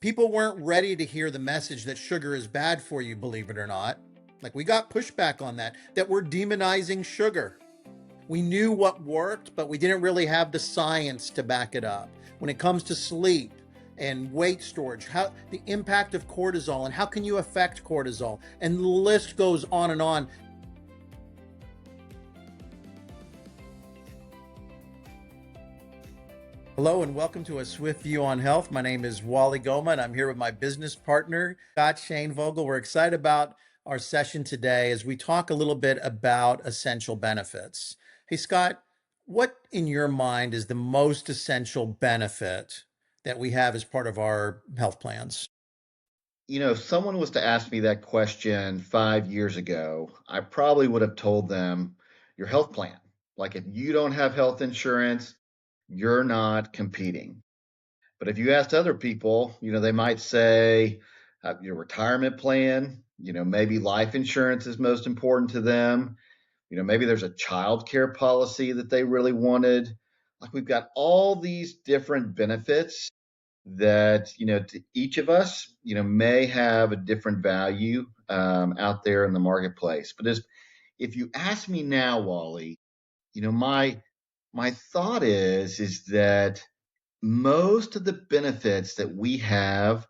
People weren't ready to hear the message that sugar is bad for you, believe it or not. Like we got pushback on that we're demonizing sugar. We knew what worked, but we didn't really have the science to back it up. When it comes to sleep and weight storage, how the impact of cortisol and how can you affect cortisol, and the list goes on and on. Hello and welcome to A Swift View on Health. My name is Wally Goma and I'm here with my business partner, Scott Shane Vogel. We're excited about our session today as we talk a little bit about essential benefits. Hey, Scott, what in your mind is the most essential benefit that we have as part of our health plans? If someone was to ask me that question 5 years ago, I probably would have told them your health plan. Like if you don't have health insurance, you're not competing. But if you asked other people, they might say your retirement plan, maybe life insurance is most important to them. Maybe there's a child care policy that they really wanted. Like we've got all these different benefits that to each of us may have a different value out there in the marketplace. But if you ask me now, Wally, my thought is that most of the benefits that we have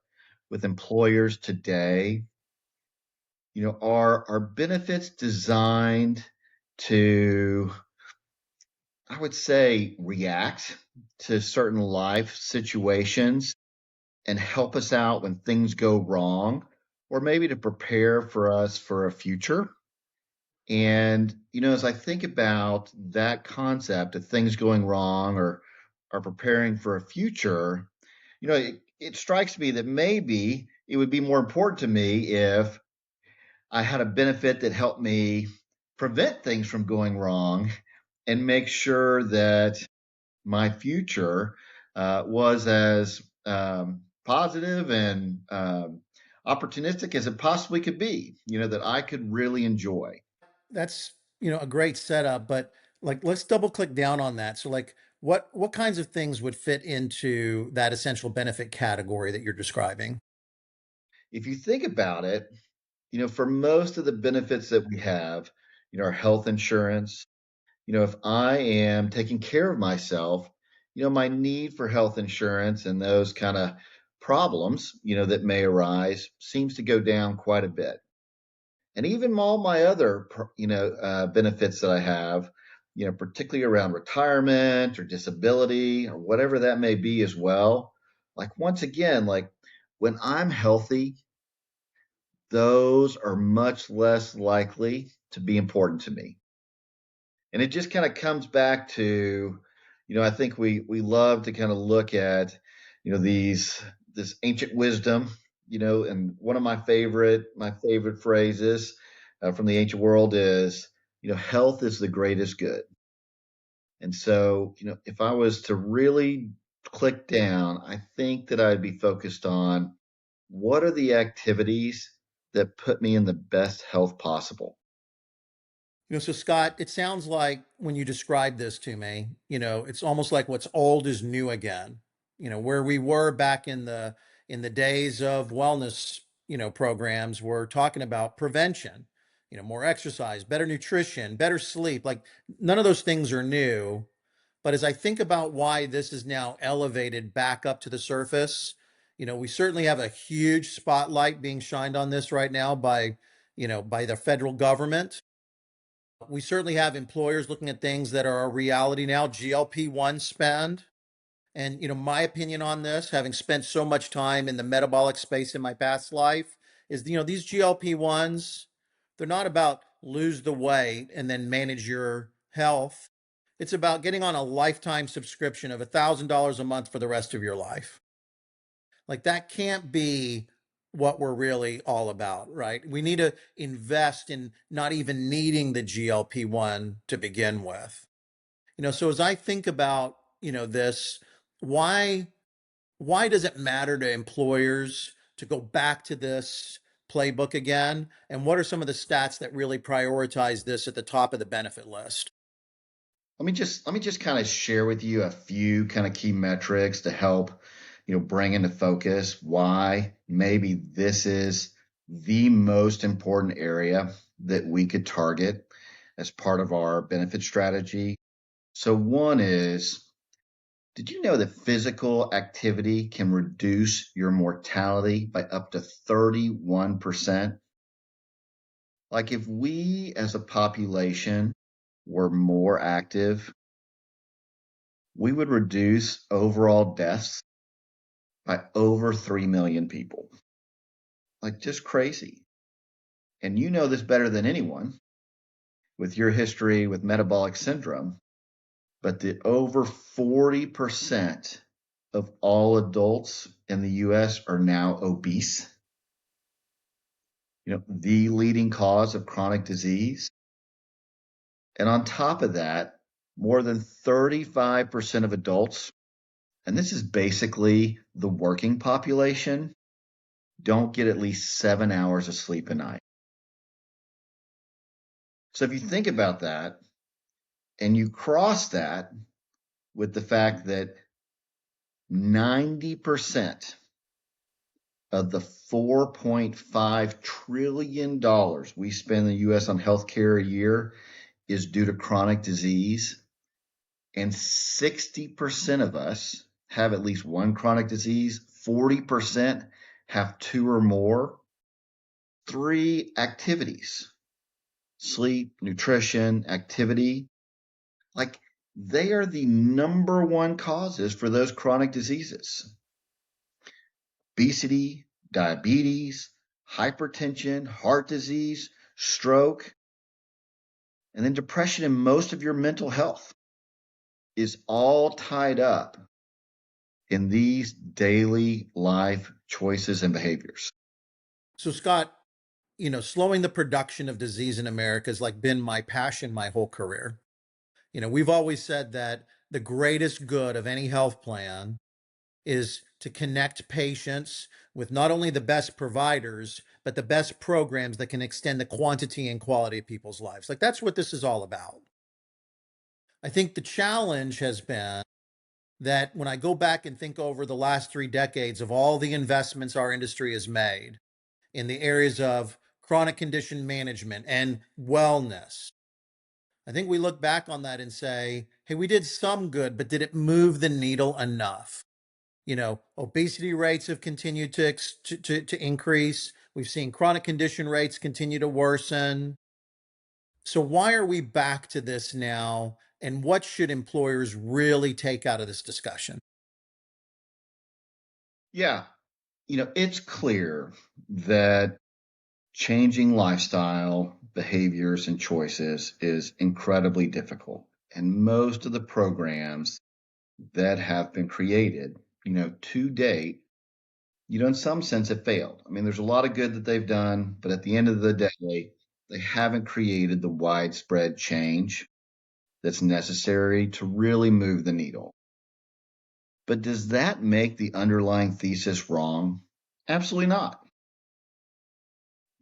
with employers today are benefits designed to, I would say, react to certain life situations and help us out when things go wrong, or maybe to prepare for us for a future. And, as I think about that concept of things going wrong or preparing for a future, it strikes me that maybe it would be more important to me if I had a benefit that helped me prevent things from going wrong and make sure that my future was as positive and opportunistic as it possibly could be, that I could really enjoy. That's, a great setup, but like let's double click down on that. So like what kinds of things would fit into that essential benefit category that you're describing? If you think about it, for most of the benefits that we have, our health insurance, if I am taking care of myself, my need for health insurance and those kind of problems, that may arise seems to go down quite a bit. And even all my other, benefits that I have, particularly around retirement or disability or whatever that may be as well. Like once again, like when I'm healthy, those are much less likely to be important to me. And it just kind of comes back to, I think we love to kind of look at, this ancient wisdom, and one of my favorite phrases from the ancient world is, health is the greatest good. And so, if I was to really click down, I think that I'd be focused on what are the activities that put me in the best health possible. So Scott, it sounds like when you describe this to me, it's almost like what's old is new again. Where we were back in the days of wellness, programs, we're talking about prevention, more exercise, better nutrition, better sleep. Like none of those things are new. But as I think about why this is now elevated back up to the surface, we certainly have a huge spotlight being shined on this right now by the federal government. We certainly have employers looking at things that are a reality now, GLP-1 spend. And, my opinion on this, having spent so much time in the metabolic space in my past life, is, these GLP-1s, they're not about lose the weight and then manage your health. It's about getting on a lifetime subscription of $1,000 a month for the rest of your life. Like that can't be what we're really all about, right? We need to invest in not even needing the GLP-1 to begin with. So as I think about, this, why why does it matter to employers to go back to this playbook again? And what are some of the stats that really prioritize this at the top of the benefit list? Let me just kind of share with you a few kind of key metrics to help, bring into focus why maybe this is the most important area that we could target as part of our benefit strategy. So one is, did you know that physical activity can reduce your mortality by up to 31%? Like if we as a population were more active, we would reduce overall deaths by over 3 million people. Like just crazy. And you know this better than anyone with your history with metabolic syndrome, but the over 40% of all adults in the US are now obese. The leading cause of chronic disease. And on top of that, more than 35% of adults, and this is basically the working population, don't get at least 7 hours of sleep a night. So if you think about that and you cross that with the fact that 90% of the $4.5 trillion we spend in the US on healthcare a year is due to chronic disease, and 60% of us have at least one chronic disease, 40% have two or more, three activities, sleep, nutrition, activity, like they are the number one causes for those chronic diseases. Obesity, diabetes, hypertension, heart disease, stroke, and then depression and most of your mental health is all tied up in these daily life choices and behaviors. So, Scott, slowing the production of disease in America has like been my passion my whole career. We've always said that the greatest good of any health plan is to connect patients with not only the best providers, but the best programs that can extend the quantity and quality of people's lives. Like that's what this is all about. I think the challenge has been that when I go back and think over the last 3 decades of all the investments our industry has made in the areas of chronic condition management and wellness, I think we look back on that and say, hey, we did some good, but did it move the needle enough? Obesity rates have continued to increase. We've seen chronic condition rates continue to worsen. So why are we back to this now? And what should employers really take out of this discussion? Yeah, it's clear that changing lifestyle behaviors and choices is incredibly difficult. And most of the programs that have been created, to date, in some sense have failed. I mean, there's a lot of good that they've done, but at the end of the day, they haven't created the widespread change that's necessary to really move the needle. But does that make the underlying thesis wrong? Absolutely not.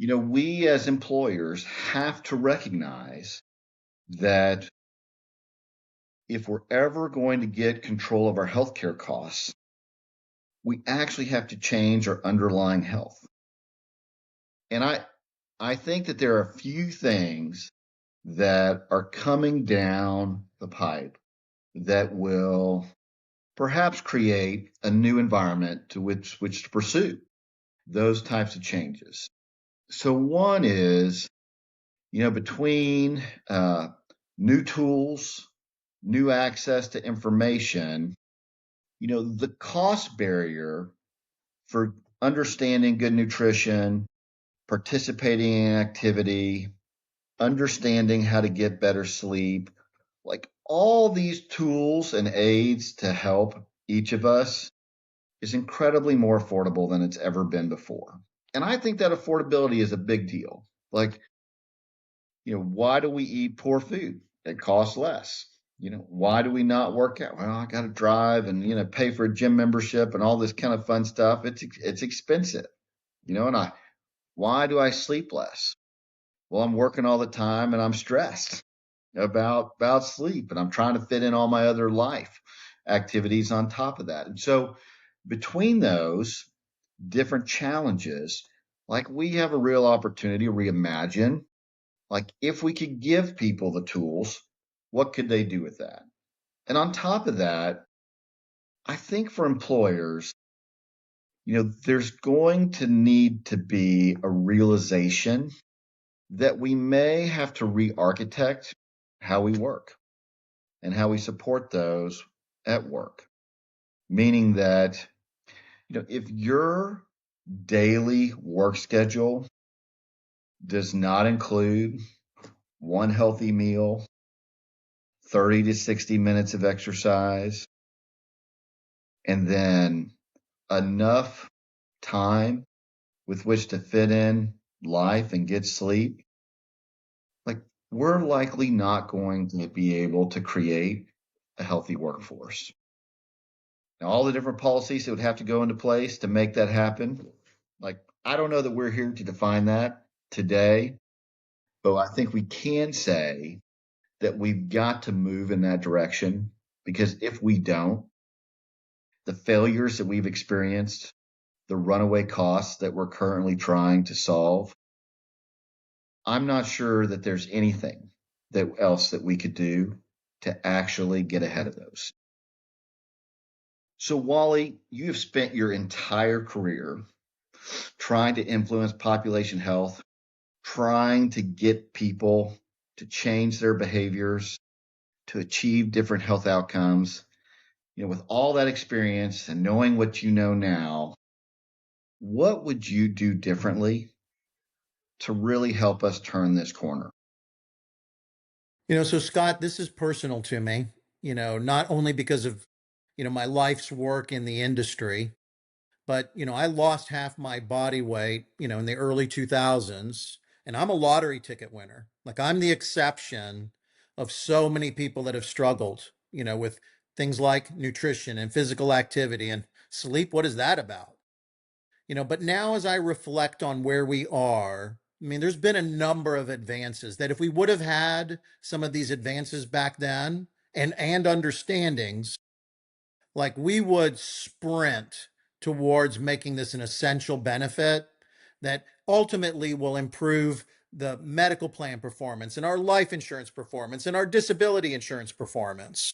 We as employers have to recognize that if we're ever going to get control of our healthcare costs, we actually have to change our underlying health. And I think that there are a few things that are coming down the pipe that will perhaps create a new environment to which to pursue those types of changes. So one is, between new tools, new access to information, the cost barrier for understanding good nutrition, participating in activity, understanding how to get better sleep, like all these tools and aids to help each of us is incredibly more affordable than it's ever been before. And I think that affordability is a big deal. Like, why do we eat poor food? It costs less. Why do we not work out? Well, I got to drive and, pay for a gym membership and all this kind of fun stuff. It's expensive, and why do I sleep less? Well, I'm working all the time and I'm stressed about sleep and I'm trying to fit in all my other life activities on top of that. And so Between those different challenges, like we have a real opportunity to reimagine, like if we could give people the tools, what could they do with that? And on top of that, I think for employers, there's going to need to be a realization that we may have to re-architect how we work and how we support those at work. Meaning that, if your daily work schedule does not include one healthy meal, 30 to 60 minutes of exercise, and then enough time with which to fit in life and get sleep, like we're likely not going to be able to create a healthy workforce. Now, all the different policies that would have to go into place to make that happen, like I don't know that we're here to define that today, but I think we can say that we've got to move in that direction, because if we don't, the failures that we've experienced, the runaway costs that we're currently trying to solve, I'm not sure that there's anything else that we could do to actually get ahead of those. So, Wally, you have spent your entire career trying to influence population health, trying to get people to change their behaviors, to achieve different health outcomes. With all that experience and knowing what you know now, what would you do differently to really help us turn this corner? So Scott, this is personal to me, not only because of, my life's work in the industry, but, I lost half my body weight, in the early 2000s, and I'm a lottery ticket winner. Like I'm the exception of so many people that have struggled, with things like nutrition and physical activity and sleep. What is that about? But now as I reflect on where we are, I mean, there's been a number of advances that if we would have had some of these advances back then and understandings, like we would sprint towards making this an essential benefit that ultimately will improve the medical plan performance and our life insurance performance and our disability insurance performance.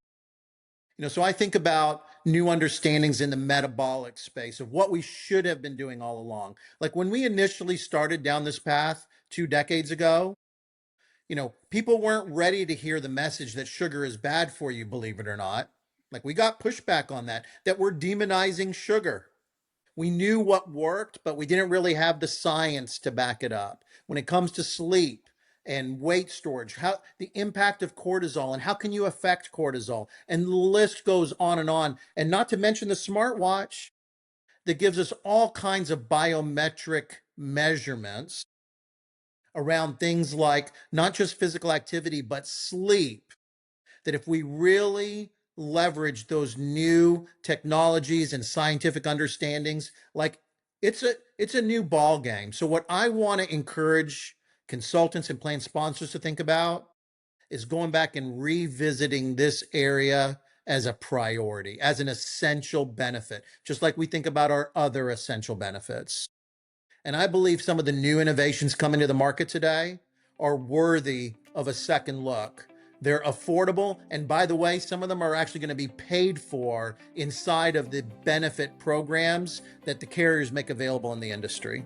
So I think about new understandings in the metabolic space of what we should have been doing all along. Like when we initially started down this path 2 decades ago, people weren't ready to hear the message that sugar is bad for you, believe it or not. Like we got pushback on that we're demonizing sugar. We knew what worked, but we didn't really have the science to back it up. When it comes to sleep and weight storage, how the impact of cortisol and how can you affect cortisol, and the list goes on, and not to mention the smartwatch that gives us all kinds of biometric measurements around things like not just physical activity, but sleep. That if we really leverage those new technologies and scientific understandings, like it's a new ball game. So what I want to encourage consultants and plan sponsors to think about is going back and revisiting this area as a priority, as an essential benefit, just like we think about our other essential benefits. And I believe some of the new innovations coming to the market today are worthy of a second look. They're affordable. And by the way, some of them are actually going to be paid for inside of the benefit programs that the carriers make available in the industry.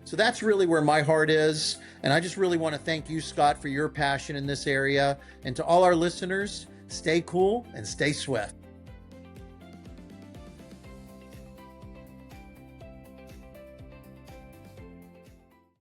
So that's really where my heart is. And I just really want to thank you, Scott, for your passion in this area. And to all our listeners, stay cool and stay swift.